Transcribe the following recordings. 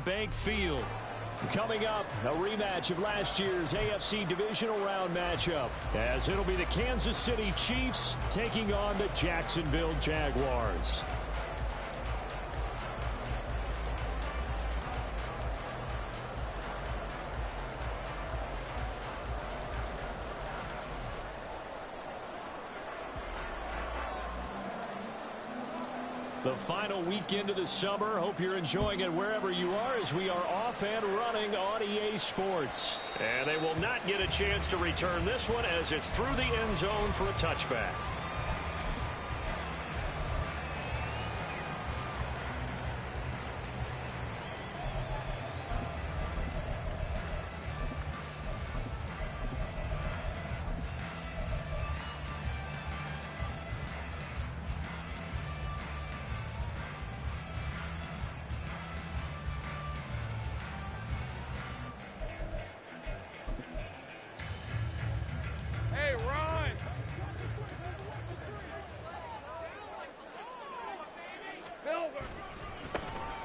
Bank Field. Coming up, a rematch of last year's AFC Divisional Round matchup, as it'll be the Kansas City Chiefs taking on the Jacksonville Jaguars. The final weekend of the summer. Hope you're enjoying it wherever you are as we are off and running on EA Sports. And they will not get a chance to return this one as it's through the end zone for a touchback.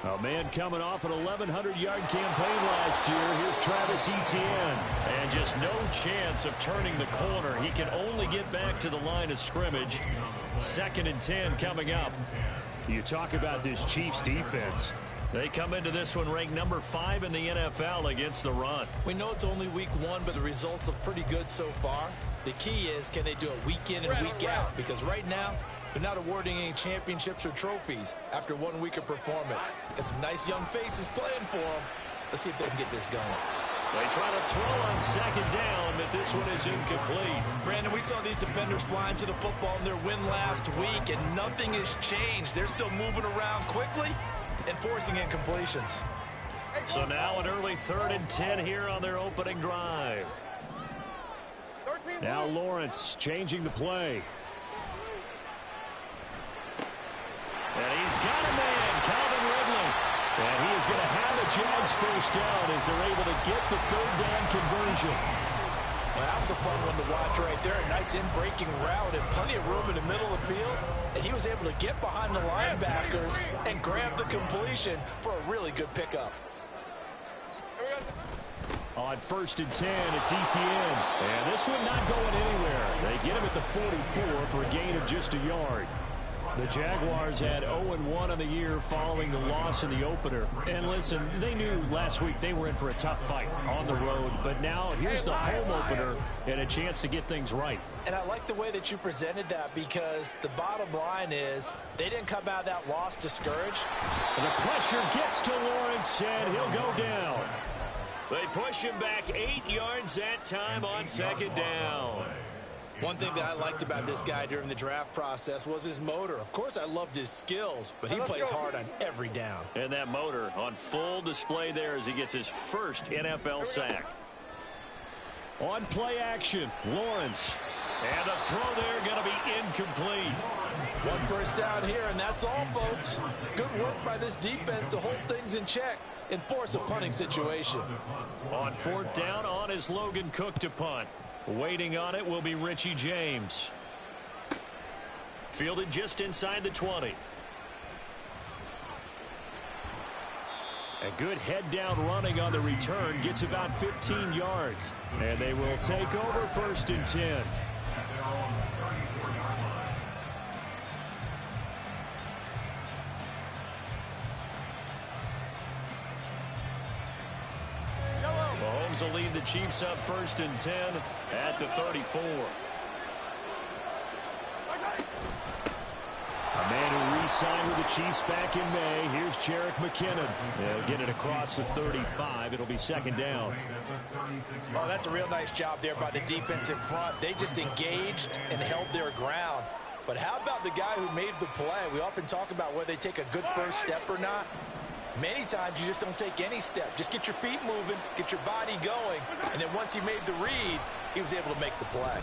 A man coming off an 1,100-yard campaign last year. Here's Travis Etienne. And just no chance of turning the corner. He can only get back to the line of scrimmage. 2nd and 10 coming up. You talk about this Chiefs defense. They come into this one ranked number 5 in the NFL against the run. We know it's only week 1, but the results look pretty good so far. The key is, can they do it week in and week out? Because right now, they're not awarding any championships or trophies after 1 week of performance. Got some nice young faces playing for them. Let's see if they can get this going. They try to throw on 2nd down, but this one is incomplete. Brandon, we saw these defenders flying to the football in their win last week, and nothing has changed. They're still moving around quickly and forcing incompletions. So now an early 3rd and 10 here on their opening drive. Now Lawrence changing the play. And he's got a man, Calvin Ridley. And he is going to have the Jags first down as they're able to get the 3rd down conversion. Well, that was a fun one to watch right there. A nice in-breaking route and plenty of room in the middle of the field. And he was able to get behind the linebackers and grab the completion for a really good pickup. On 1st and 10, it's Etienne. And this one not going anywhere. They get him at the 44 for a gain of just a yard. The Jaguars had 0-1 on the year following the loss in the opener. And listen, they knew last week they were in for a tough fight on the road. But now here's the home opener and a chance to get things right. And I like the way that you presented that, because the bottom line is they didn't come out of that loss discouraged. And the pressure gets to Lawrence, and he'll go down. They push him back 8 yards that time on 2nd down. One thing that I liked about this guy during the draft process was his motor. Of course, I loved his skills, but he plays hard on every down. And that motor on full display there as he gets his first NFL sack. On play action, Lawrence. And the throw there going to be incomplete. 1 first down here, and that's all, folks. Good work by this defense to hold things in check and force a punting situation. On 4th down, on is Logan Cook to punt. Waiting on it will be Richie James. Fielded just inside the 20. A good head down running on the return. Gets about 15 yards. And they will take over 1st and 10. Mahomes will lead the Chiefs up 1st and 10 at the 34. A man who re-signed with the Chiefs back in May. Here's Jerick McKinnon. They'll get it across the 35. It'll be 2nd down. Oh, that's a real nice job there by the defense in front. They just engaged and held their ground. But how about the guy who made the play? We often talk about whether they take a good first step or not. Many times you just don't take any step. Just get your feet moving, get your body going, and then once he made the read, he was able to make the play.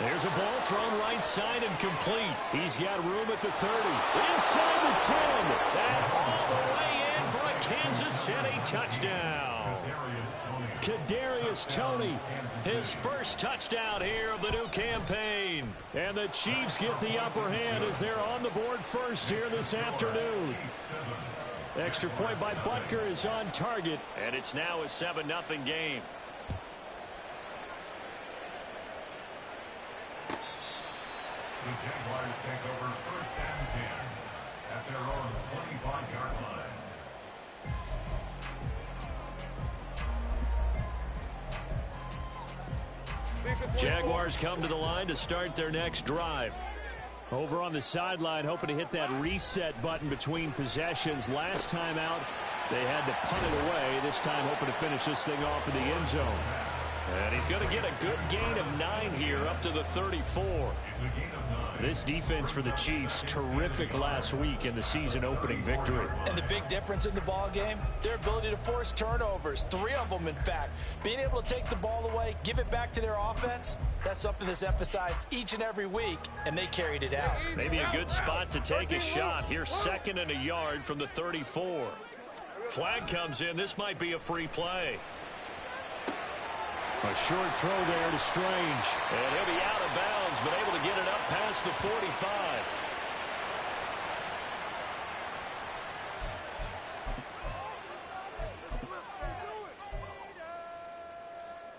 There's a ball thrown right side and complete. He's got room at the 30. Inside the 10. And all the way in for a Kansas City touchdown. Kadarius Toney, his first touchdown here of the new campaign. And the Chiefs get the upper hand as they're on the board first here this afternoon. Extra point by Butker is on target, and it's now a 7-0 game. The Jaguars take over 1st and 10 at their own 25-yard line. Jaguars come to the line to start their next drive. Over on the sideline, hoping to hit that reset button between possessions. Last time out, they had to punt it away. This time, hoping to finish this thing off in the end zone. And he's going to get a good gain of 9 here, up to the 34. This defense for the Chiefs, terrific last week in the season-opening victory. And the big difference in the ball game, their ability to force turnovers, 3 of them, in fact. Being able to take the ball away, give it back to their offense, that's something that's emphasized each and every week, and they carried it out. Maybe a good spot to take a shot. Here's 2nd and a yard from the 34. Flag comes in. This might be a free play. A short throw there to Strange. And he'll be out of bounds, but able to get it up past the 45.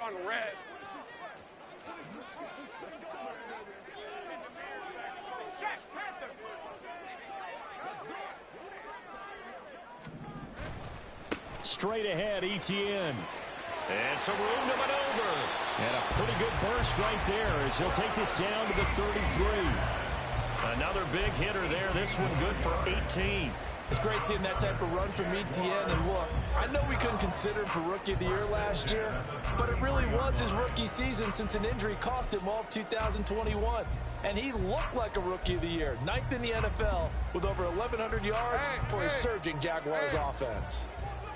On red. Straight ahead, Etienne. And some room to maneuver. And a pretty good burst right there as he'll take this down to the 33. Another big hitter there. This one good for 18. It's great seeing that type of run from Etienne. And look, I know we couldn't consider him for Rookie of the Year last year, but it really was his rookie season since an injury cost him all of 2021. And he looked like a Rookie of the Year, 9th in the NFL with over 1,100 yards for a surging Jaguars offense.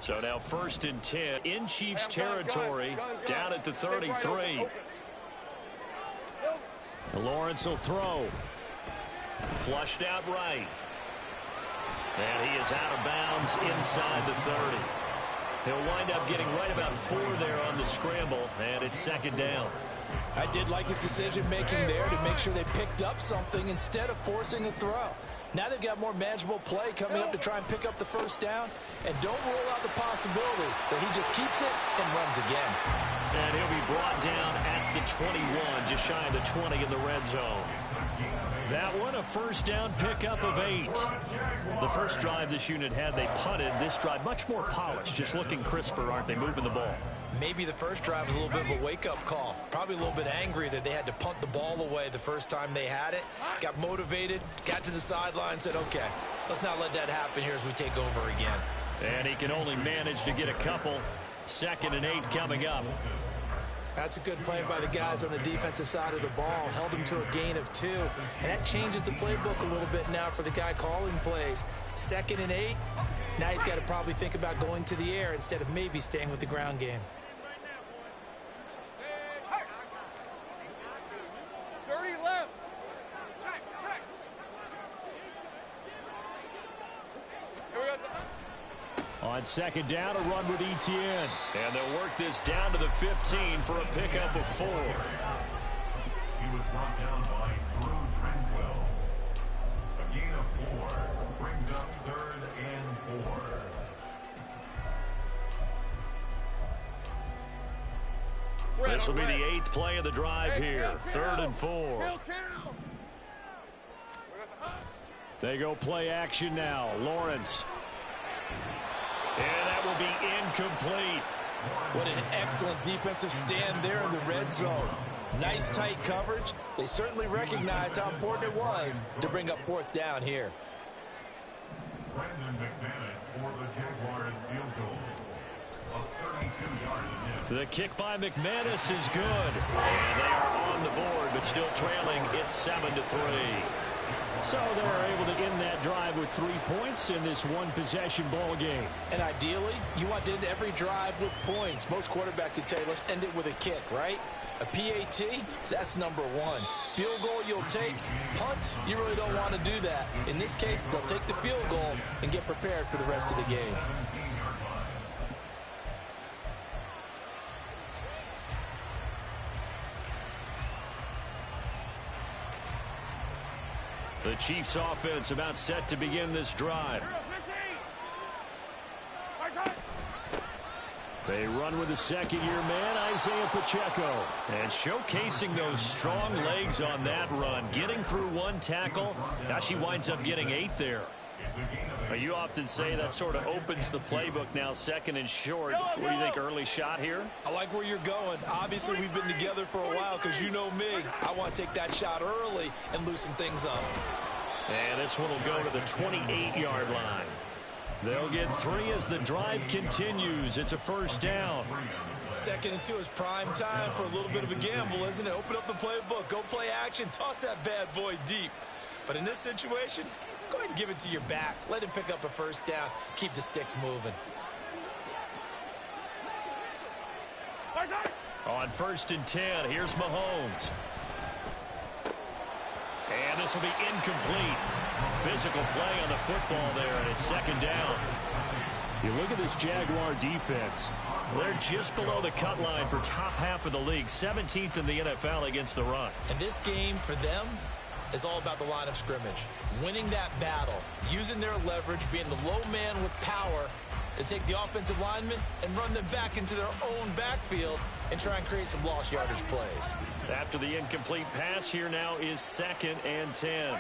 So now 1st and 10 in Chiefs territory, down at the 33. Lawrence will throw. Flushed out right. And he is out of bounds inside the 30. He'll wind up getting right about 4 there on the scramble, and it's 2nd down. I did like his decision-making there to make sure they picked up something instead of forcing a throw. Now they've got more manageable play coming up to try and pick up the 1st down. And don't rule out the possibility that he just keeps it and runs again. And he'll be brought down at the 21, just shy of the 20 in the red zone. That one, a 1st down pickup of 8. The first drive this unit had, they punted. This drive, much more polished, just looking crisper, aren't they, moving the ball? Maybe the first drive was a little bit of a wake-up call. Probably a little bit angry that they had to punt the ball away the first time they had it. Got motivated, got to the sideline, said, okay, let's not let that happen here as we take over again. And he can only manage to get a couple. 2nd and 8 coming up. That's a good play by the guys on the defensive side of the ball. Held him to a gain of 2. And that changes the playbook a little bit now for the guy calling plays. 2nd and 8. Now he's got to probably think about going to the air instead of maybe staying with the ground game. On 2nd down, a run with Etienne. And they'll work this down to the 15 for a pickup of 4. He was brought down by Drew Tranquil. A gain of 4 brings up 3rd and 4. This will be the 8th play of the drive here. 3rd and 4. They go play action now. Lawrence. And that will be incomplete. What an excellent defensive stand there in the red zone. Nice tight coverage. They certainly recognized how important it was to bring up 4th down here. Brandon McManus for the Jaguars field goal. A 32-yard attempt. The kick by McManus is good. And they are on the board, but still trailing. It's 7-3. So they're able to end that drive with 3 points in this one-possession ball game. And ideally, you want to end every drive with points. Most quarterbacks would tell you, let's end it with a kick, right? A PAT, that's number 1. Field goal you'll take. Punts, you really don't want to do that. In this case, they'll take the field goal and get prepared for the rest of the game. The Chiefs offense about set to begin this drive. They run with the second-year man, Isaiah Pacheco. And showcasing those strong legs on that run. Getting through one tackle. Now she winds up getting 8 there. You often say that sort of opens the playbook now, second and short. What do you think, early shot here? I like where you're going. Obviously, we've been together for a while because you know me. I want to take that shot early and loosen things up. And this one will go to the 28-yard line. They'll get 3 as the drive continues. It's a first down. 2nd and 2 is prime time for a little bit of a gamble, isn't it? Open up the playbook, go play action, toss that bad boy deep. But in this situation, go ahead and give it to your back. Let him pick up a first down. Keep the sticks moving. On 1st and 10, here's Mahomes. And this will be incomplete. Physical play on the football there, and it's 2nd down. You look at this Jaguar defense. They're just below the cut line for top half of the league. 17th in the NFL against the run. And this game, for them, is all about the line of scrimmage. Winning that battle, using their leverage, being the low man with power to take the offensive linemen and run them back into their own backfield and try and create some lost yardage plays. After the incomplete pass, here now is 2nd and 10.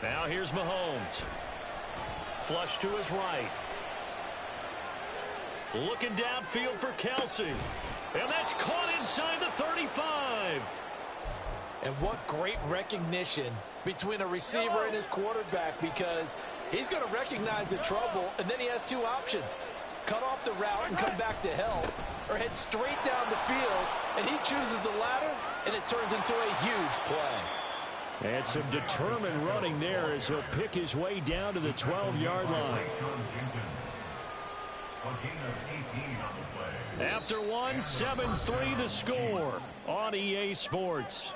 Now here's Mahomes. Flush to his right. Looking downfield for Kelsey. And that's caught inside the 35. And what great recognition between a receiver and his quarterback, because he's going to recognize the trouble, and then he has 2 options. Cut off the route and come back to help, or head straight down the field, and he chooses the latter, and it turns into a huge play. And some determined running there as he'll pick his way down to the 12-yard line. After one, 7-3 the score on EA Sports.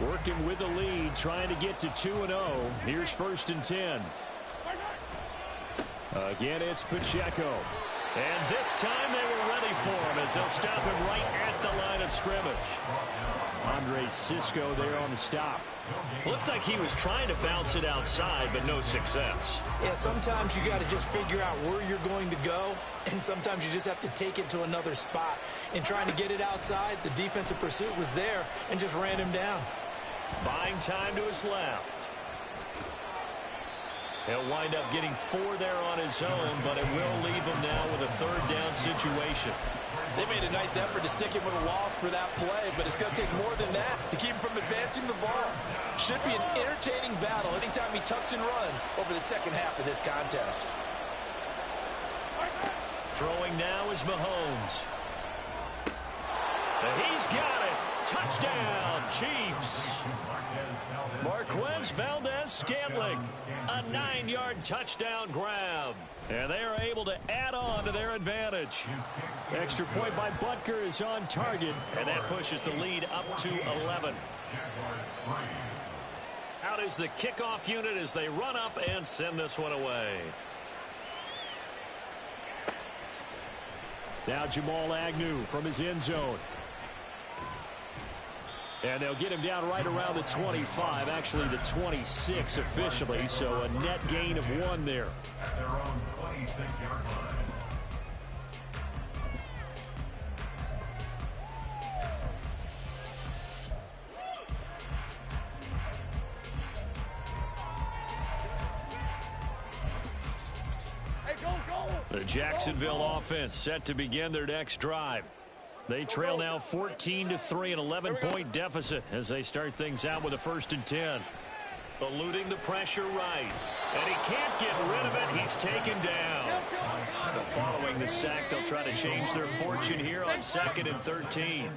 Working with the lead, trying to get to 2-0. Here's 1st and 10. Again, it's Pacheco. And this time they were ready for him as they'll stop him right at the line of scrimmage. Andre Cisco there on the stop. Looked like he was trying to bounce it outside, but no success. Yeah, sometimes you got to just figure out where you're going to go, and sometimes you just have to take it to another spot. In trying to get it outside, the defensive pursuit was there and just ran him down. Buying time to his left. He'll wind up getting 4 there on his own, but it will leave him now with a 3rd down situation. They made a nice effort to stick him with a loss for that play, but it's going to take more than that to keep him from advancing the ball. Should be an entertaining battle anytime he tucks and runs over the second half of this contest. Throwing now is Mahomes. And he's got it. Touchdown, Chiefs. Marquez Valdez-Scantling, a 9-yard touchdown grab. And they are able to add on to their advantage. Extra point by Butker is on target, and that pushes the lead up to 11. Out is the kickoff unit as they run up and send this one away. Now Jamal Agnew from his end zone. And they'll get him down right around the 25, actually the 26 officially, so a net gain of 1 there. At their own 26-yard line. Hey, go! The Jacksonville offense set to begin their next drive. They trail now 14-3, an 11-point deficit as they start things out with a 1st and 10. Eluding the pressure right. And he can't get rid of it. He's taken down. But following the sack, they'll try to change their fortune here on 2nd and 13.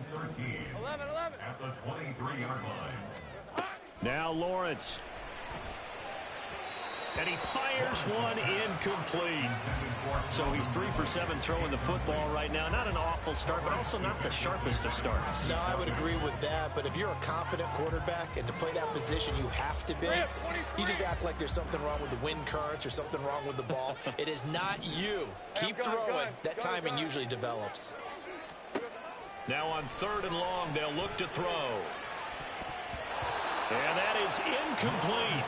11. At the 23-yard line. Now Lawrence. And he fires one incomplete. So he's 3 for 7 throwing the football right now. Not an awful start, but also not the sharpest of starts. No, I would agree with that. But if you're a confident quarterback and to play that position you have to be, you just act like there's something wrong with the wind currents or something wrong with the ball. It is not you. Keep throwing. That timing usually develops. Now on 3rd and long, they'll look to throw. And that is incomplete.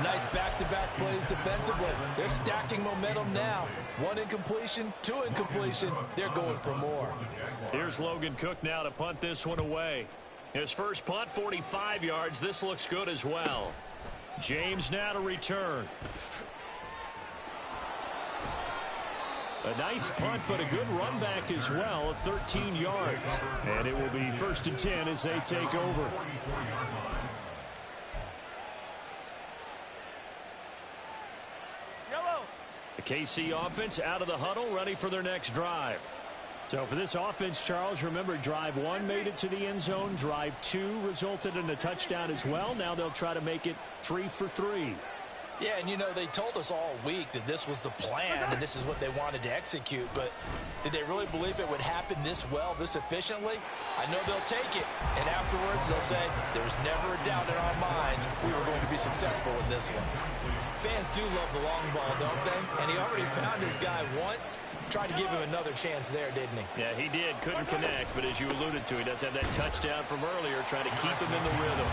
Nice back-to-back plays defensively. They're stacking momentum now. 1 incompletion, 2 incompletion. They're going for more. Here's Logan Cook now to punt this one away. His first punt, 45 yards. This looks good as well. James now to return. A nice punt, but a good run back as well, 13 yards. And it will be 1st and 10 as they take over. The KC offense out of the huddle, ready for their next drive. So for this offense, Charles, remember, drive 1 made it to the end zone. Drive 2 resulted in a touchdown as well. Now they'll try to make it 3 for 3. Yeah, and you know, they told us all week that this was the plan and this is what they wanted to execute, but did they really believe it would happen this well, this efficiently? I know they'll take it, and afterwards they'll say, there's never a doubt in our minds we were going to be successful in this one. Fans do love the long ball, don't they? And he already found his guy once. Tried to give him another chance there, didn't he? Yeah, he did. Couldn't connect, but as you alluded to, he does have that touchdown from earlier, trying to keep him in the rhythm.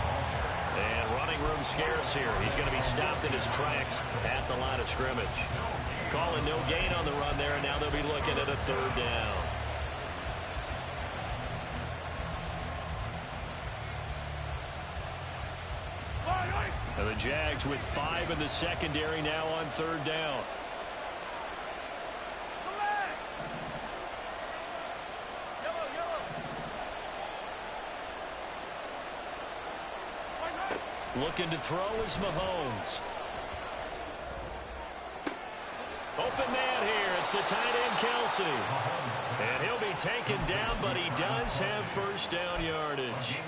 And running room scarce here. He's going to be stopped in his tracks at the line of scrimmage. Calling no gain on the run there, and now they'll be looking at a 3rd down. And the Jags with 5 in the secondary now on 3rd down. Looking to throw is Mahomes. Open man here. It's the tight end, Kelsey. And he'll be taken down, but he does have 1st down yardage.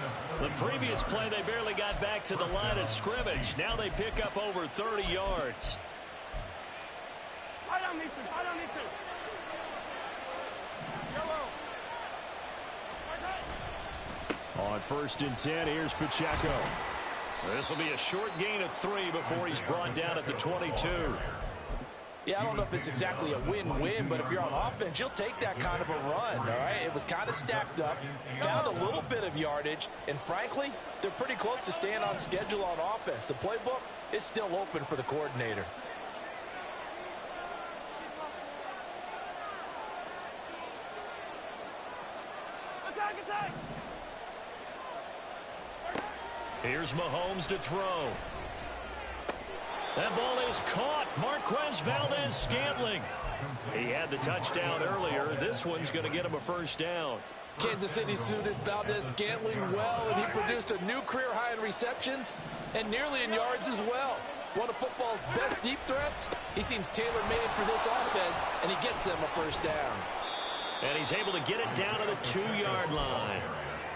The previous play, they barely got back to the line of scrimmage. Now they pick up over 30 yards. On 1st and 10, here's Pacheco. This will be a short gain of 3 before he's brought down at the 22. Yeah, I don't know if it's exactly a win-win, but if you're on offense, you'll take that kind of a run, all right? It was kind of stacked up, found a little bit of yardage, and frankly, they're pretty close to staying on schedule on offense. The playbook is still open for the coordinator. Attack! Here's Mahomes to throw. That ball is caught. Marquez Valdez-Scantling. He had the touchdown earlier. This one's going to get him a 1st down. Kansas City suited Valdez-Scantling well, and he produced a new career high in receptions and nearly in yards as well. One of football's best deep threats. He seems tailor-made for this offense, and he gets them a 1st down. And he's able to get it down to the 2-yard line.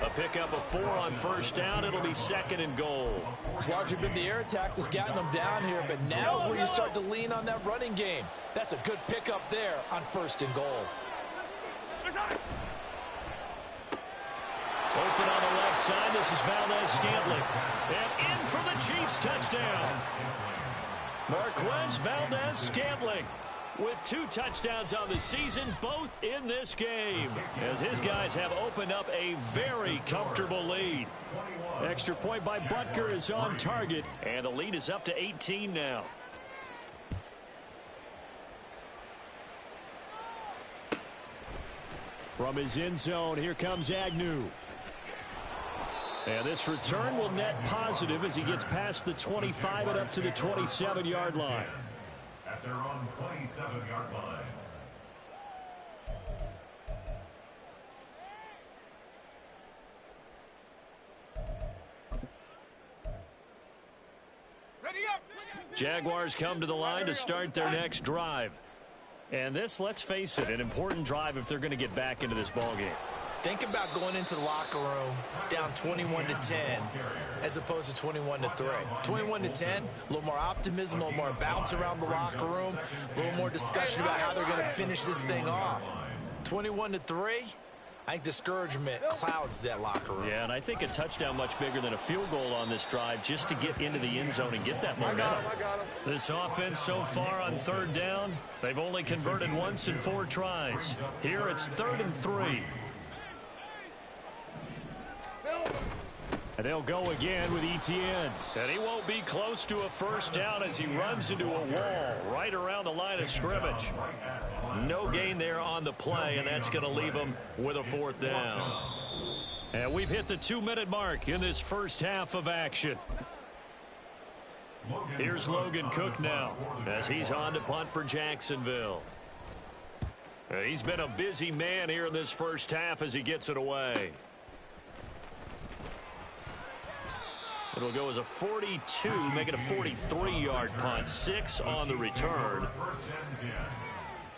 A pickup of 4 on 1st down. It'll be 2nd and goal. It's largely been the air attack that's gotten them down here, but now is where you start to lean on that running game. That's a good pickup there on 1st and goal. Open on the left side. This is Valdez-Scantling. And in for the Chiefs touchdown. Marquez Valdez-Scantling with 2 touchdowns on the season, both in this game, as his guys have opened up a very comfortable lead. Extra point by Butker is on target, and the lead is up to 18 now. From his end zone, here comes Agnew. And this return will net positive as he gets past the 25 and up to the 27-yard line. At their own 27-yard line. Ready up! Jaguars come to the line to start their next drive. And this, let's face it, an important drive if they're going to get back into this ballgame. Think about going into the locker room down 21-10 as opposed to 21-3. 21-10, a little more optimism, a little more bounce around the locker room, a little more discussion about how they're going to finish this thing off. 21-3, I think discouragement clouds that locker room. Yeah, and I think a touchdown much bigger than a field goal on this drive just to get into the end zone and get that momentum. I got him. This offense so far on third down, they've only converted once in 4 tries. Here it's 3rd and 3. And they'll go again with Etienne. And he won't be close to a first down as he runs into a wall right around the line of scrimmage. No gain there on the play, and that's going to leave him with a 4th down. And we've hit the 2-minute mark in this first half of action. Here's Logan Cook now as he's on to punt for Jacksonville. He's been a busy man here in this first half as he gets it away. It'll go as a 42, make it a 43-yard punt. 6 on the return.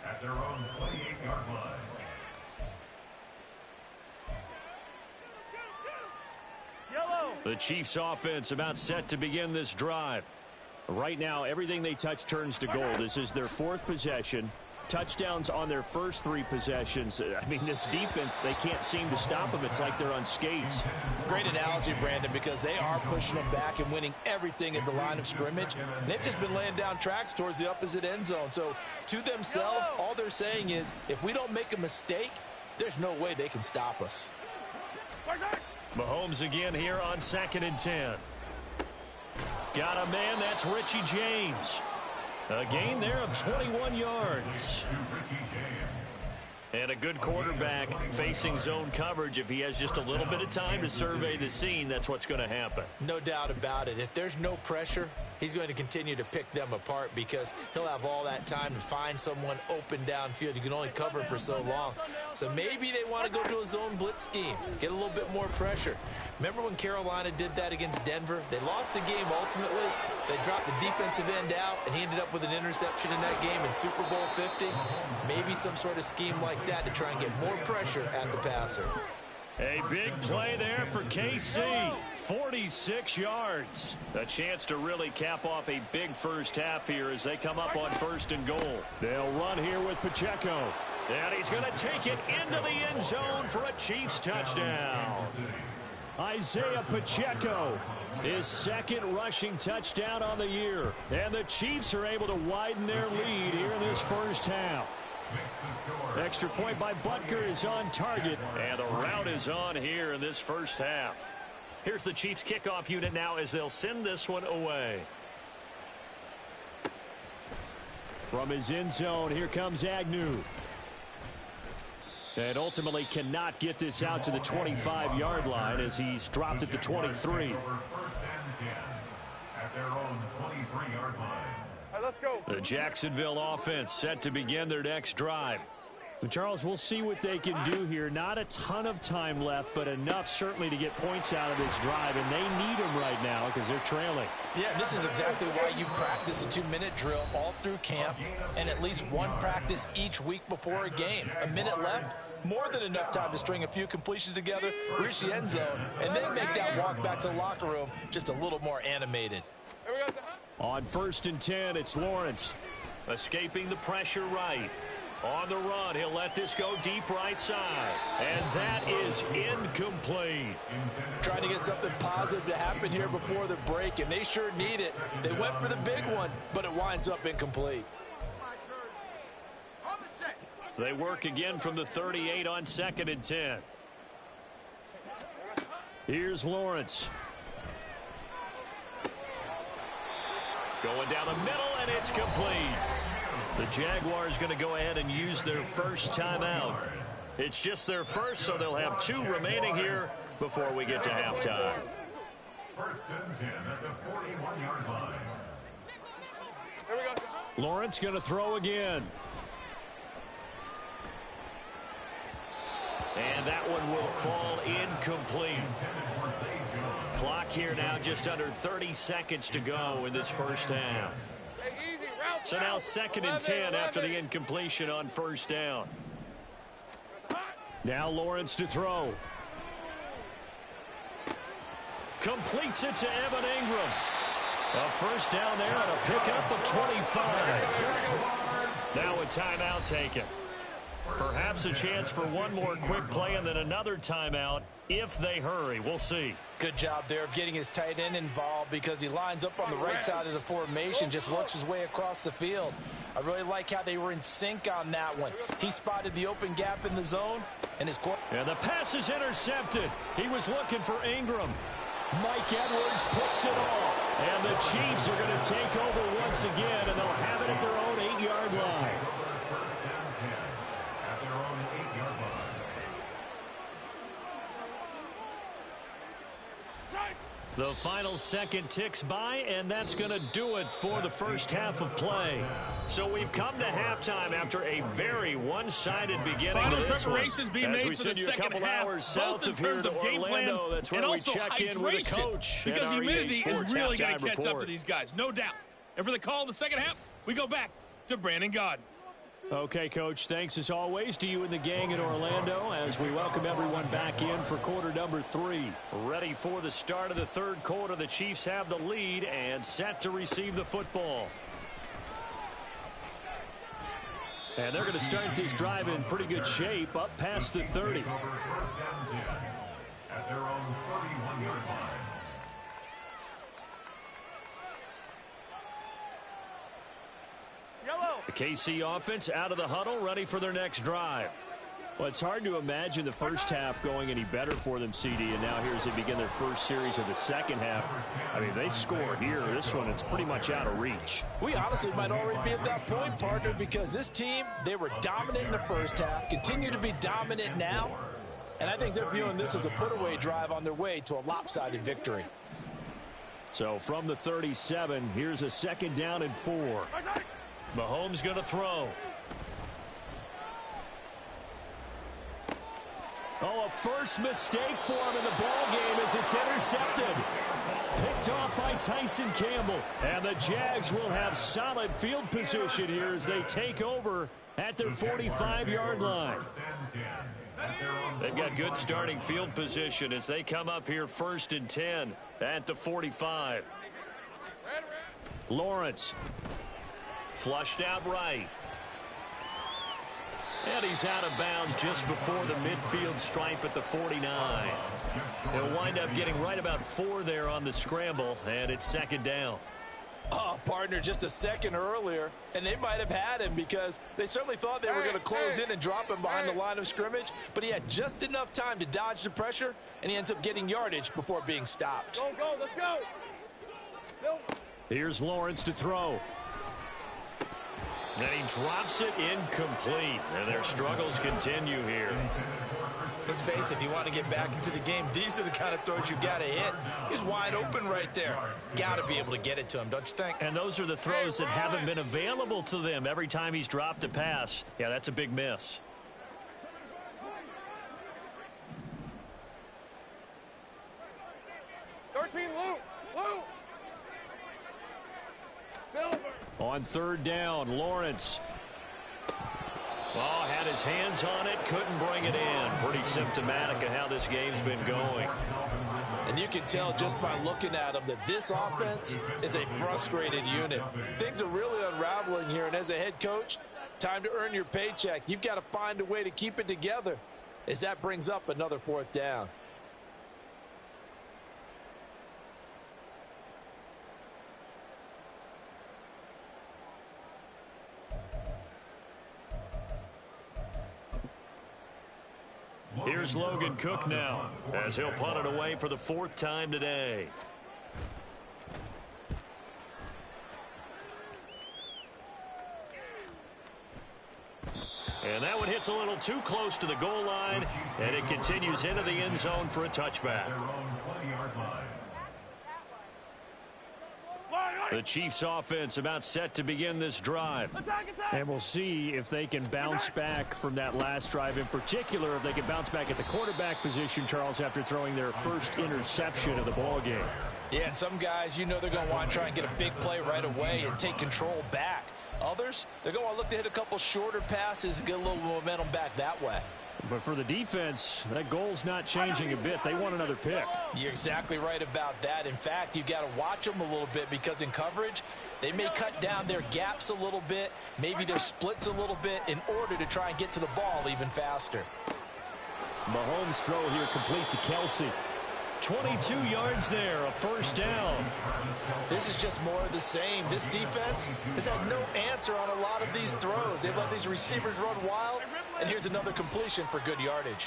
At their own 28-yard line. Yellow. The Chiefs offense about set to begin this drive. Right now, everything they touch turns to gold. This is their 4th possession. Touchdowns on their first 3 possessions. I mean, this defense, they can't seem to stop them. It's like they're on skates. Great analogy, Brandon, because they are pushing them back and winning everything at the line of scrimmage. And they've just been laying down tracks towards the opposite end zone. So to themselves, all they're saying is, if we don't make a mistake, there's no way they can stop us. Mahomes again here on 2nd and 10. Got a man, that's Richie James. A gain there of 21 yards. And a good quarterback facing zone coverage. If he has just a little bit of time to survey the scene, that's what's going to happen. No doubt about it. If there's no pressure, he's going to continue to pick them apart because he'll have all that time to find someone open downfield. You can only cover for so long. So maybe they want to go to a zone blitz scheme, get a little bit more pressure. Remember when Carolina did that against Denver? They lost the game ultimately. They dropped the defensive end out, and he ended up with an interception in that game in Super Bowl 50. Maybe some sort of scheme like that to try and get more pressure at the passer. A big play there for KC. 46 yards. A chance to really cap off a big first half here as they come up on 1st and goal. They'll run here with Pacheco. And he's going to take it into the end zone for a Chiefs touchdown. Isaiah Pacheco, his 2nd rushing touchdown on the year. And the Chiefs are able to widen their lead here in this first half. Extra point by Butker is on target, and the route is on here in this first half. Here's the Chiefs kickoff unit now as they'll send this one away. From his end zone, here comes Agnew. And ultimately cannot get this out to the 25-yard line as he's dropped at the 23. 1st and 10 at their own 23-yard line. All right, let's go. The Jacksonville offense set to begin their next drive. Charles, we'll see what they can do here. Not a ton of time left, but enough certainly to get points out of this drive, and they need them right now because they're trailing. Yeah, this is exactly why you practice a 2-minute drill all through camp and at least one practice each week before a game. A minute left, more than enough time to string a few completions together, reach the end zone, and then make that walk back to the locker room just a little more animated. Here we go. On 1st and 10, it's Lawrence. Escaping the pressure right. On the run, he'll let this go deep right side. And that is incomplete. Trying to get something positive to happen here before the break, and they sure need it. They went for the big one, but it winds up incomplete. They work again from the 38 on 2nd and 10. Here's Lawrence. Going down the middle, and it's complete. The Jaguars going to go ahead and use their first timeout. It's just their first, so they'll have 2 remaining here before we get to halftime. 1st and 10 at the 41-yard line. Here we go. Lawrence going to throw again. And that one will fall incomplete. Clock here now, just under 30 seconds to go in this first half. So now 2nd and 10 after the incompletion on 1st down. Now Lawrence to throw. Completes it to Evan Ingram. A first down there and a pickup of 25. Now a timeout taken. Perhaps a chance for one more quick play and then another timeout if they hurry. We'll see. Good job there of getting his tight end involved because he lines up on the right side of the formation, just works his way across the field. I really like how they were in sync on that one. He spotted the open gap in the zone, and his quarterback. And the pass is intercepted. He was looking for Ingram. Mike Edwards picks it off. And the Chiefs are going to take over once again, and they'll have it at their own 8-yard line. First down 10 at their own 8-yard line. The final second ticks by, and that's going to do it for the first half of play. So we've come to halftime after a very one-sided beginning. Final to this preparations being made for the second half, both in terms of game plan and also hydration, because humidity is really going to catch up to these guys, no doubt. And for the call of the second half, we go back to Brandon Gaudin. Okay, Coach, thanks as always to you and the gang in Orlando as we welcome everyone back in for quarter number 3. Ready for the start of the third quarter. The Chiefs have the lead and set to receive the football. And they're going to start this drive in pretty good shape up past the 30. First down 10 at their own 31-yard line. The KC offense out of the huddle, ready for their next drive. Well, it's hard to imagine the first half going any better for them, CD, and now here as they begin their first series of the second half. I mean, they score here. This one, it's pretty much out of reach. We honestly might already be at that point, partner, because this team, they were dominant in the first half, continue to be dominant now, and I think they're viewing this as a put-away drive on their way to a lopsided victory. So from the 37, here's a second down and 4. Mahomes going to throw. Oh, a first mistake for him in the ball game as it's intercepted. Picked off by Tyson Campbell. And the Jags will have solid field position here as they take over at their 45-yard line. They've got good starting field position as they come up here 1st and 10 at the 45. Lawrence. Flushed out right. And he's out of bounds just before the midfield stripe at the 49. He'll wind up getting right about 4 there on the scramble, and it's second down. Oh, partner, just a second earlier, and they might have had him because they certainly thought they were going to close in and drop him behind the line of scrimmage, but he had just enough time to dodge the pressure, and he ends up getting yardage before being stopped. Go, let's go. Here's Lawrence to throw. And he drops it incomplete. And their struggles continue here. Let's face it, if you want to get back into the game, these are the kind of throws you got to hit. He's wide open right there. Got to be able to get it to him, don't you think? And those are the throws that haven't been available to them every time he's dropped a pass. Yeah, that's a big miss. Lou. Silver. On third down, Lawrence. Oh, had his hands on it, couldn't bring it in. Pretty symptomatic of how this game's been going. And you can tell just by looking at him that this offense is a frustrated unit. Things are really unraveling here, and as a head coach, time to earn your paycheck. You've got to find a way to keep it together as that brings up another 4th down. Here's Logan Cook now as he'll punt it away for the 4th time today. And that one hits a little too close to the goal line, and it continues into the end zone for a touchback. The Chiefs offense about set to begin this drive. And we'll see if they can bounce back from that last drive in particular, if they can bounce back at the quarterback position, Charles, after throwing their first interception of the ball game. Yeah, and some guys, you know they're going to want to try and get a big play right away and take control back. Others, they're going to look to hit a couple shorter passes and get a little momentum back that way. But for the defense, that goal's not changing a bit. They want another pick. You're exactly right about that. In fact, you've got to watch them a little bit because in coverage, they may cut down their gaps a little bit, maybe their splits a little bit in order to try and get to the ball even faster. Mahomes' throw here complete to Kelsey. 22 yards there, a first down. This is just more of the same. This defense has had no answer on a lot of these throws. They've let these receivers run wild, and here's another completion for good yardage.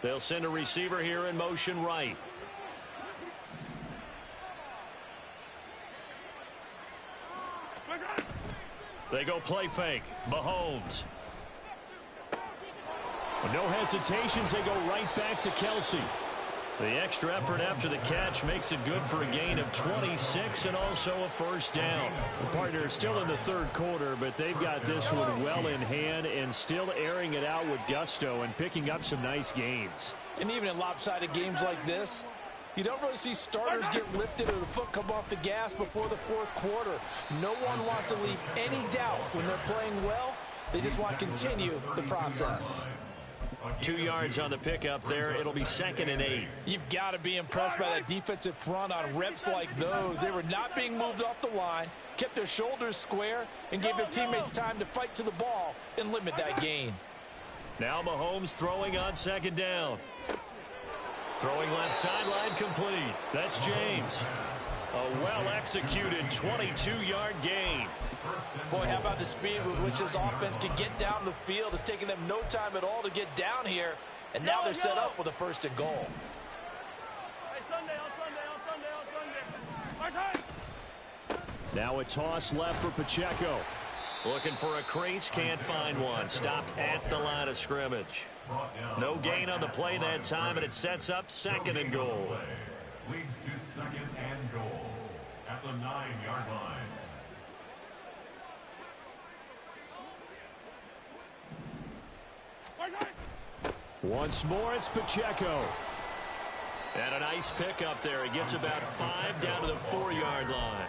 They'll send a receiver here in motion right. They go play fake. Mahomes. With no hesitations, they go right back to Kelsey. The extra effort after the catch makes it good for a gain of 26 and also a first down. The partner is still in the third quarter, but they've got this one well in hand and still airing it out with gusto and picking up some nice gains. And even in lopsided games like this, you don't really see starters get lifted or the foot come off the gas before the fourth quarter. No one wants to leave any doubt when they're playing well. They just want to continue the process. 2 yards on the pickup there. It'll be 2nd and 8. You've got to be impressed by that defensive front on reps like those. They were not being moved off the line, kept their shoulders square, and gave their teammates time to fight to the ball and limit that gain. Now Mahomes throwing on 2nd down. Throwing left sideline complete. That's James. A well-executed 22-yard gain. Boy, how about the speed with which this offense can get down the field? It's taken them no time at all to get down here, and now they're set up with a 1st and goal. Now a toss left for Pacheco. Looking for a crease, can't find one. Stopped at the line of scrimmage. No gain on the play that time, and it sets up 2nd and goal. Leads to 2nd and goal at the 9-yard line. Once more, it's Pacheco. And a nice pickup there. He gets about 5 down to the 4-yard line.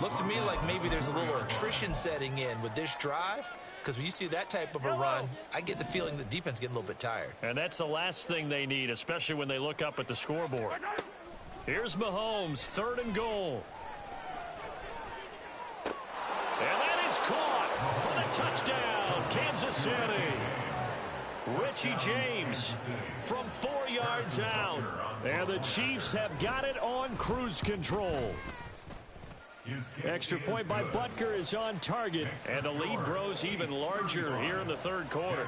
Looks to me like maybe there's a little attrition setting in with this drive, because when you see that type of a run, I get the feeling the defense is getting a little bit tired. And that's the last thing they need, especially when they look up at the scoreboard. Here's Mahomes, 3rd and goal. And that is caught for the touchdown, Kansas City. Richie James from 4 yards out. And the Chiefs have got it on cruise control. Extra point by Butker is on target, and the lead grows even larger here in the 3rd quarter.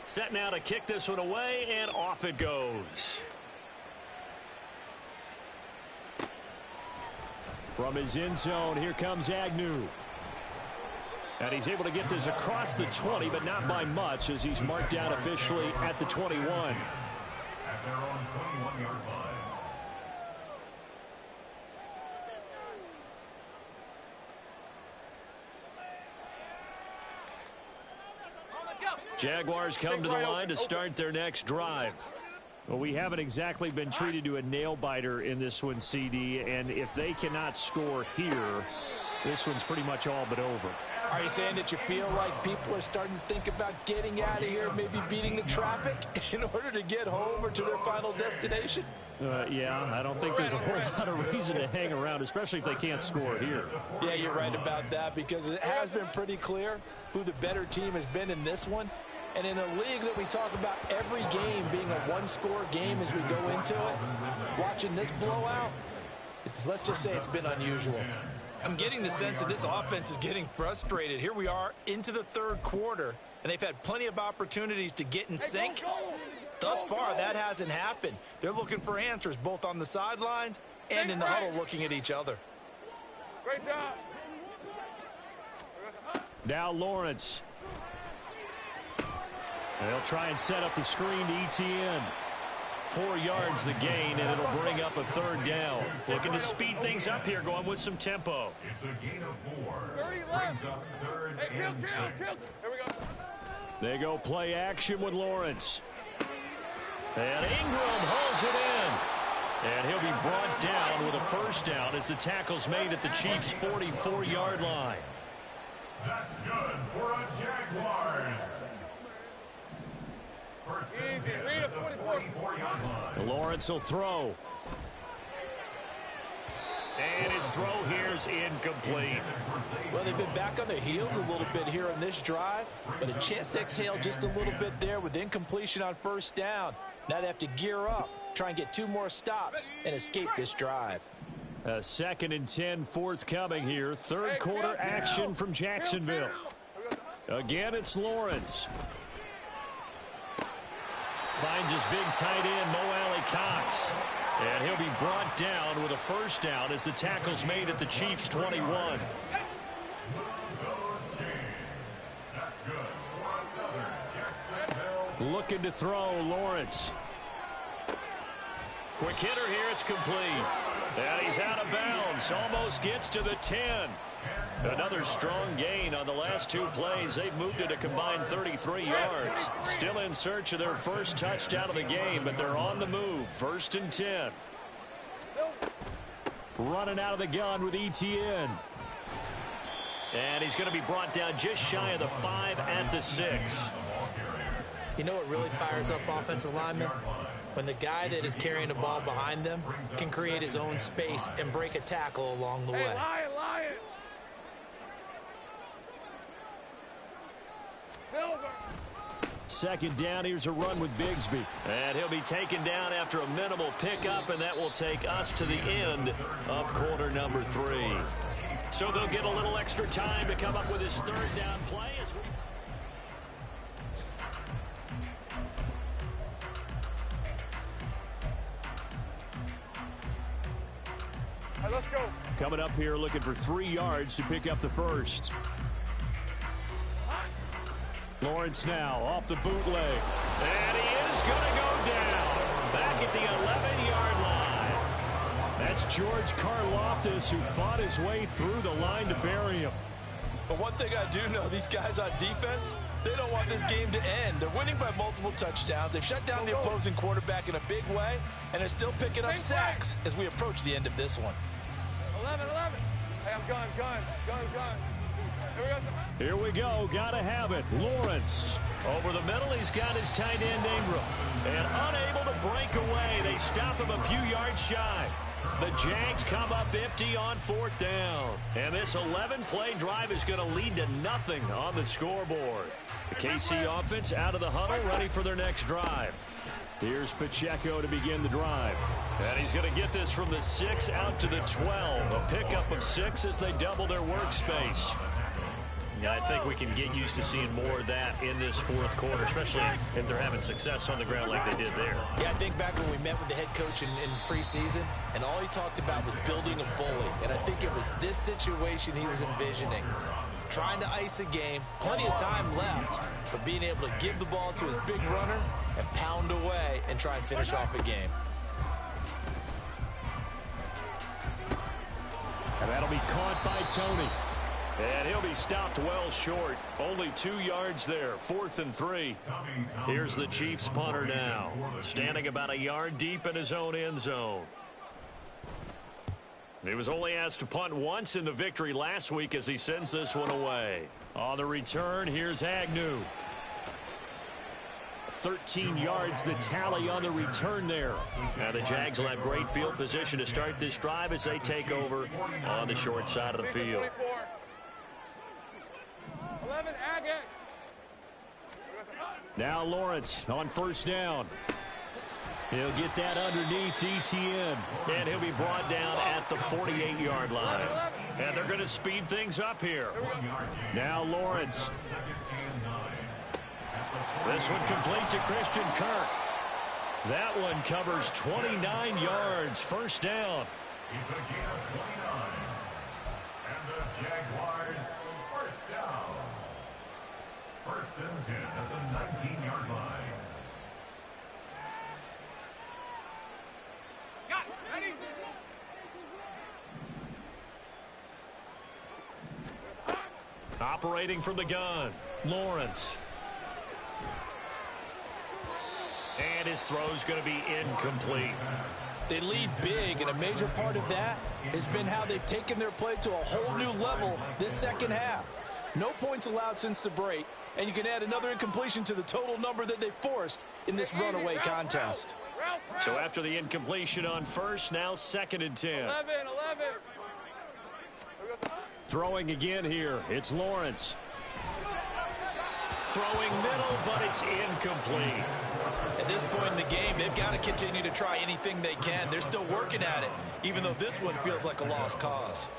Set now to kick this one away, and off it goes. From his end zone, here comes Agnew. And he's able to get this across the 20, but not by much, as he's marked down officially at the 21. At their own 21-yard line. Jaguars come to the line to start their next drive. Well, we haven't exactly been treated to a nail-biter in this one, CD, and if they cannot score here, this one's pretty much all but over. Are you saying that you feel like people are starting to think about getting out of here, maybe beating the traffic in order to get home or to their final destination? Yeah, I don't think there's a whole lot of reason to hang around, especially if they can't score here. Yeah, you're right about that, because it has been pretty clear who the better team has been in this one. And in a league that we talk about every game being a one-score game as we go into it, watching this blowout, let's just say it's been unusual. I'm getting the sense that this offense is getting frustrated. Here we are into the 3rd quarter, and they've had plenty of opportunities to get in sync. Thus far, that hasn't happened. They're looking for answers both on the sidelines and in the huddle looking at each other. Great job. Now Lawrence. They'll try and set up the screen to Etienne. 4 yards the gain, and it'll bring up a 3rd down. Looking to speed things up here, going with some tempo. It's a gain of 4. 30 left. Brings up 3rd Hey, and 6. kill. Here we go. They go play action with Lawrence. And Ingram hauls it in. And he'll be brought down with a 1st down as the tackle's made at the Chiefs' 44-yard line. That's good for a Jaguars. First and 10 at the 44-yard line. Lawrence will throw. And his throw here's incomplete. Well, they've been back on their heels a little bit here on this drive, but a chance to exhale just a little bit there with incompletion on first down. Now they have to gear up, try and get 2 more stops, and escape this drive. A 2nd and 10 forthcoming here. Third quarter action from Jacksonville. Again, it's Lawrence. Finds his big tight end, Mo Alley-Cox. And he'll be brought down with a first down as the tackle's made at the Chiefs' 21. Looking to throw, Lawrence. Quick hitter here, it's complete. And he's out of bounds, almost gets to the 10. Another strong gain on the last 2 plays. They've moved it a combined 33 yards. Still in search of their first touchdown of the game, but they're on the move. 1st and 10. Running out of the gun with ETN. And he's going to be brought down just shy of the 5 at the 6. You know what really fires up offensive linemen? When the guy that is carrying the ball behind them can create his own space and break a tackle along the way. Lion. Silver. 2nd down, here's a run with Bigsby. And he'll be taken down after a minimal pickup, and that will take us to the end of quarter number 3. So they'll get a little extra time to come up with his 3rd down play. All right, let's go. Coming up here looking for 3 yards to pick up the first. Lawrence now off the bootleg. And he is going to go down. Back at the 11-yard line. That's George Karlaftis, who fought his way through the line to bury him. But one thing I do know, these guys on defense, they don't want this game to end. They're winning by multiple touchdowns. They've shut down the opposing quarterback in a big way, and they're still picking up sacks as we approach the end of this one. 11. Hey, I'm gun. Here we go. Gotta have it. Lawrence. Over the middle, he's got his tight end Ingram. And unable to break away. They stop him a few yards shy. The Jags come up empty on 4th down. And this 11-play drive is going to lead to nothing on the scoreboard. The KC offense out of the huddle, ready for their next drive. Here's Pacheco to begin the drive. And he's going to get this from the 6 out to the 12. A pickup of 6 as they double their workspace. Yeah, I think we can get used to seeing more of that in this 4th quarter, especially if they're having success on the ground like they did there. Yeah, I think back when we met with the head coach in preseason, and all he talked about was building a bully. And I think it was this situation he was envisioning. Trying to ice a game, plenty of time left, but being able to give the ball to his big runner and pound away and try and finish off a game. And that'll be caught by Tony. And he'll be stopped well short. Only 2 yards there. 4th and 3. Here's the Chiefs punter now. Standing about a yard deep in his own end zone. He was only asked to punt once in the victory last week as he sends this one away. On the return, here's Agnew. 13 yards the tally on the return there. Now the Jags will have great field position to start this drive as they take over on the short side of the field. 11, Agate. Now Lawrence on 1st down. He'll get that underneath ETN. And he'll be brought down at the 48-yard line. And they're going to speed things up here. Now Lawrence. This one complete to Christian Kirk. That one covers 29 yards. 1st down. It's a gain of 29. And the Jaguars, 1st down. 1st and 10 at the 19-yard line. Got it. Ready? Operating from the gun, Lawrence. And his throw's going to be incomplete. They lead big, and a major part of that has been how they've taken their play to a whole new level this 2nd half. No points allowed since the break, and you can add another incompletion to the total number that they forced in this runaway contest. So after the incompletion on first, now 2nd and 10. 11. Throwing again here, it's Lawrence. Throwing middle, but it's incomplete. At this point in the game, they've got to continue to try anything they can. They're still working at it, even though this one feels like a lost cause.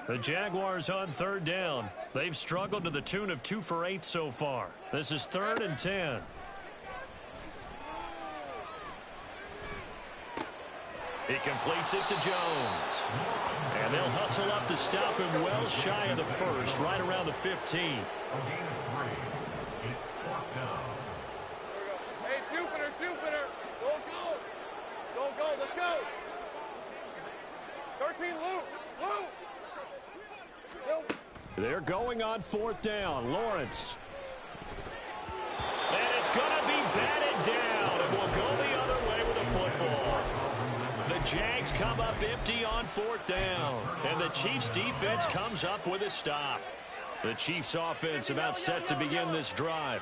The Jaguars on 3rd down. They've struggled to the tune of 2 for 8 so far. This is 3rd and 10. He completes it to Jones. And they'll hustle up to stop him well shy of the first, right around the 15. A gain of 3. It's 4th down. Hey, Jupiter. Go, let's go. 13, Luke. They're going on 4th down. Lawrence. And it's going to be batted down, and will go the other way with the football. The Jags come up empty on 4th down, and the Chiefs' defense comes up with a stop. The Chiefs' offense about set to begin this drive.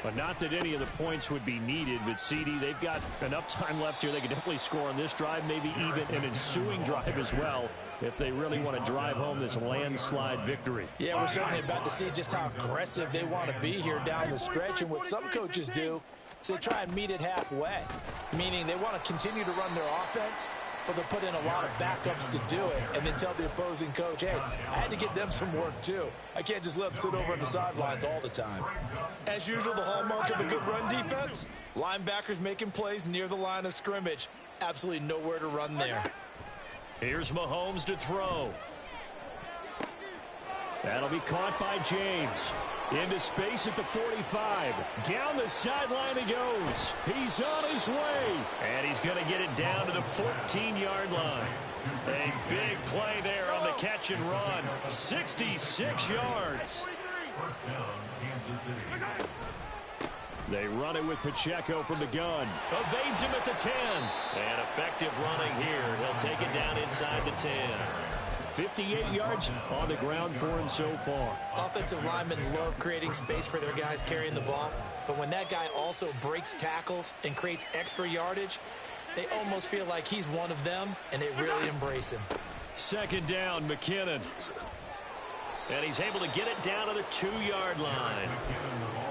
But not that any of the points would be needed, but CD, they've got enough time left here. They can definitely score on this drive, maybe even an ensuing drive as well, if they really want to drive home this landslide victory. Yeah, we're certainly about to see just how aggressive they want to be here down the stretch. And what some coaches do is they try and meet it halfway, meaning they want to continue to run their offense, but they'll put in a lot of backups to do it and then tell the opposing coach, hey, I had to get them some work too. I can't just let them sit over on the sidelines all the time. As usual, the hallmark of a good run defense, linebackers making plays near the line of scrimmage. Absolutely nowhere to run there. Here's Mahomes to throw. That'll be caught by James. Into space at the 45. Down the sideline he goes. He's on his way. And he's going to get it down to the 14-yard line. A big play there on the catch and run. 66 yards. First down, Kansas City. They run it with Pacheco from the gun. Evades him at the 10. And effective running here. He'll take it down inside the 10. 58 yards on the ground for him so far. Offensive linemen love creating space for their guys carrying the ball, but when that guy also breaks tackles and creates extra yardage, they almost feel like he's one of them, and they really embrace him. 2nd down, McKinnon. And he's able to get it down to the 2-yard line.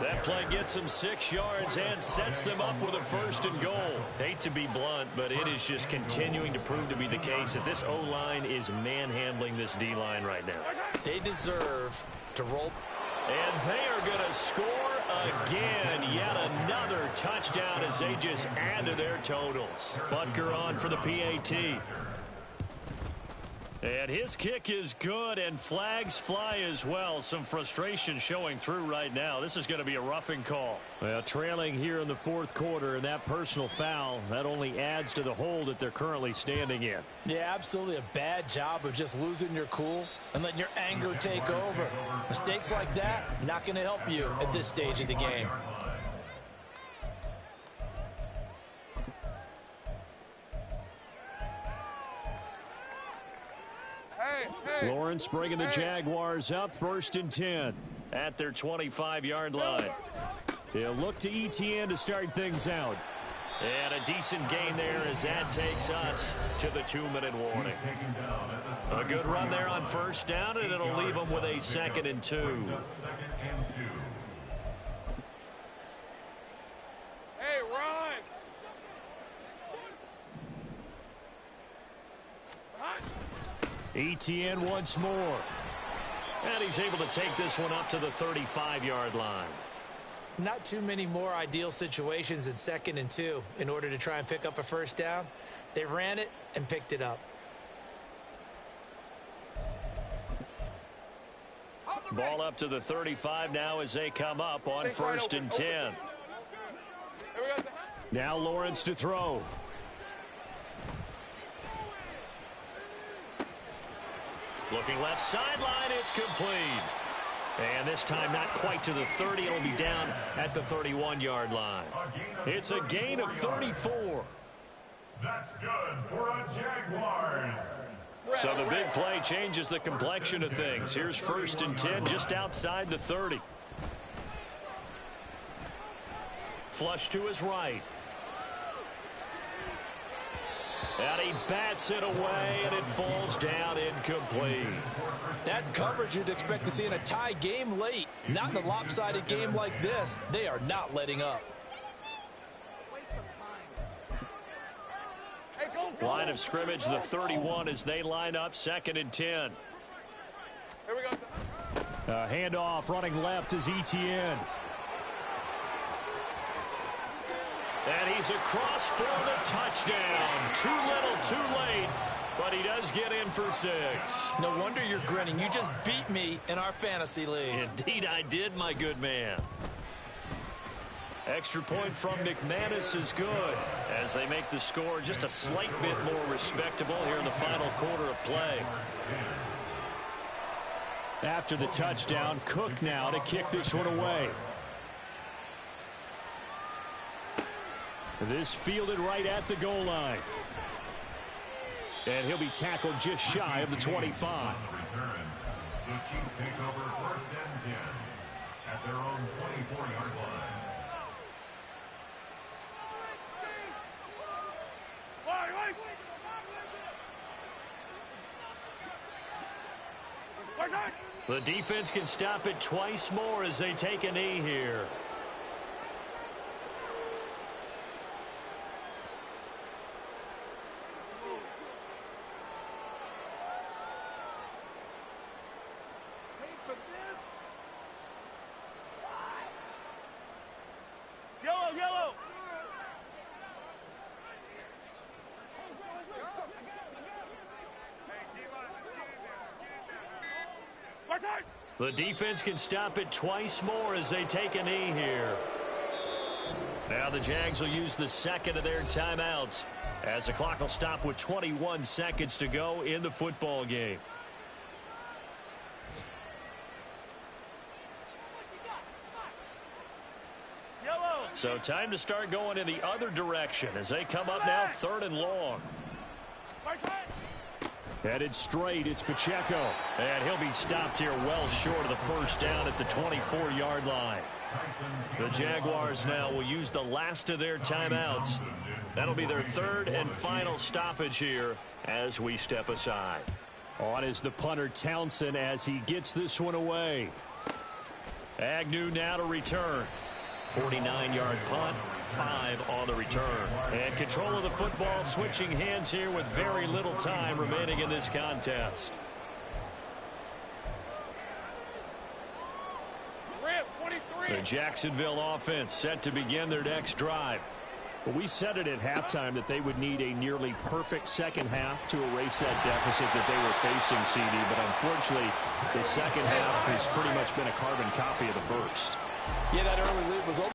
That play gets him 6 yards and sets them up with a 1st and goal. Hate to be blunt, but it is just continuing to prove to be the case that this O-line is manhandling this D-line right now. They deserve to roll. And they are going to score again. Yet another touchdown as they just add to their totals. Butker on for the PAT. And his kick is good, and flags fly as well. Some frustration showing through right now. This is going to be a roughing call. Well, trailing here in the 4th quarter, and that personal foul, that only adds to the hole that they're currently standing in. Yeah, absolutely a bad job of just losing your cool and letting your anger take over. Mistakes like that, not going to help you at this stage of the game. Lawrence bringing the Jaguars up 1st and 10 at their 25-yard line. He'll look to ETN to start things out. And a decent gain there as that takes us to the 2-minute warning. A good run there on 1st down, and it'll leave them with a 2nd and 2. Hey, run! ETN once more. And he's able to take this one up to the 35-yard line. Not too many more ideal situations in 2nd and 2 in order to try and pick up a 1st down. They ran it and picked it up. Ball up to the 35 now as they come up on 1st and 10. Now Lawrence to throw. Looking left sideline, it's complete. And this time not quite to the 30. It'll be down at the 31-yard line. It's a gain of 34. That's good for a Jaguars. So the big play changes the complexion of things. Here's 1st and 10 just outside the 30. Flush to his right. And he bats it away, and it falls down incomplete. That's coverage you'd expect to see in a tie game late. Not in a lopsided game like this. They are not letting up. Line of scrimmage, the 31 as they line up, 2nd and 10. Here we go. Handoff running left is Etienne. And he's across for the touchdown. Too little, too late, but he does get in for 6. No wonder you're grinning. You just beat me in our fantasy league. Indeed I did, my good man. Extra point from McManus is good as they make the score just a slight bit more respectable here in the final quarter of play. After the touchdown, Cook now to kick this one away. This fielded right at the goal line. And he'll be tackled just shy of the 25. The Chiefs take over 1st and 10 at their own 24-yard line. The defense can stop it twice more as they take a knee here. Yellow. The defense can stop it twice more as they take a knee here. Now the Jags will use the 2nd of their timeouts as the clock will stop with 21 seconds to go in the football game. So time to start going in the other direction as they come up now 3rd and long. Headed straight, it's Pacheco. And he'll be stopped here well short of the 1st down at the 24-yard line. The Jaguars now will use the last of their timeouts. That'll be their 3rd and final stoppage here as we step aside. On is the punter Townsend as he gets this one away. Agnew now to return. 49-yard punt, 5 on the return. And control of the football switching hands here with very little time remaining in this contest. The Jacksonville offense set to begin their next drive. Well, we said it at halftime that they would need a nearly perfect second half to erase that deficit that they were facing, CD, but unfortunately the second half has pretty much been a carbon copy of the first. Yeah, that early lead was